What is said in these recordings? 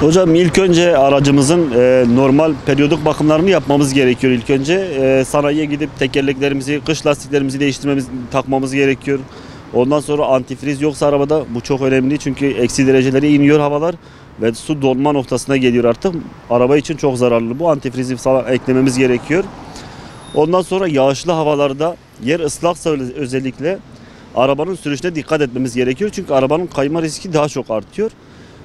Hocam ilk önce aracımızın normal periyodik bakımlarını yapmamız gerekiyor ilk önce. Sanayiye gidip tekerleklerimizi, kış lastiklerimizi takmamız gerekiyor. Ondan sonra antifriz yoksa arabada bu çok önemli çünkü eksi derecelere iniyor havalar ve su donma noktasına geliyor artık. Araba için çok zararlı. Bu antifrizi falan eklememiz gerekiyor. Ondan sonra yağışlı havalarda yer ıslaksa özellikle arabanın sürüşüne dikkat etmemiz gerekiyor. Çünkü arabanın kayma riski daha çok artıyor.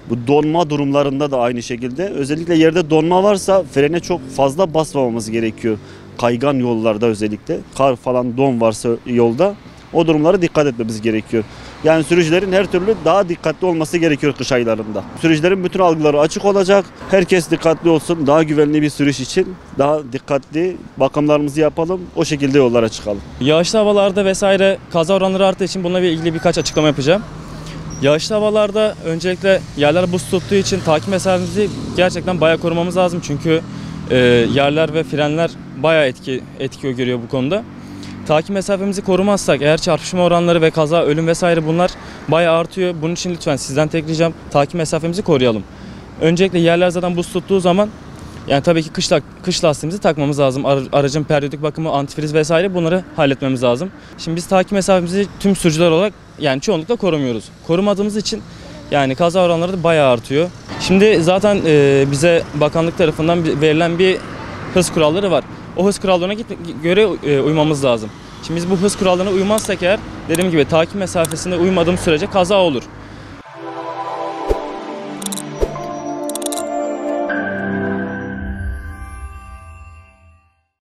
Bu donma durumlarında da aynı şekilde. Özellikle yerde donma varsa frene çok fazla basmamamız gerekiyor. Kaygan yollarda özellikle. Kar falan don varsa yolda o durumlara dikkat etmemiz gerekiyor. Yani sürücülerin her türlü daha dikkatli olması gerekiyor kış aylarında. Sürücülerin bütün algıları açık olacak. Herkes dikkatli olsun. Daha güvenli bir sürüş için daha dikkatli bakımlarımızı yapalım. O şekilde yollara çıkalım. Yağışlı havalarda vesaire kaza oranları arttığı için bununla ilgili birkaç açıklama yapacağım. Yağışlı havalarda öncelikle yerler buz tuttuğu için takip mesafemizi gerçekten bayağı korumamız lazım. Çünkü yerler ve frenler bayağı etki görüyor bu konuda. Takip mesafemizi korumazsak eğer çarpışma oranları ve kaza, ölüm vesaire bunlar bayağı artıyor. Bunun için lütfen sizden tek ricam takip mesafemizi koruyalım. Öncelikle yerler zaten buz tuttuğu zaman yani tabii ki kış lastiğimizi takmamız lazım. Aracın periyodik bakımı, antifriz vesaire bunları halletmemiz lazım. Şimdi biz takip mesafemizi tüm sürücüler olarak yani çoğunlukla korumuyoruz. Korumadığımız için yani kaza oranları da bayağı artıyor. Şimdi zaten bize bakanlık tarafından verilen bir hız kuralları var. O hız kurallarına göre uymamız lazım. Şimdi biz bu hız kurallarına uymazsak eğer dediğim gibi takip mesafesine uymadığımız sürece kaza olur.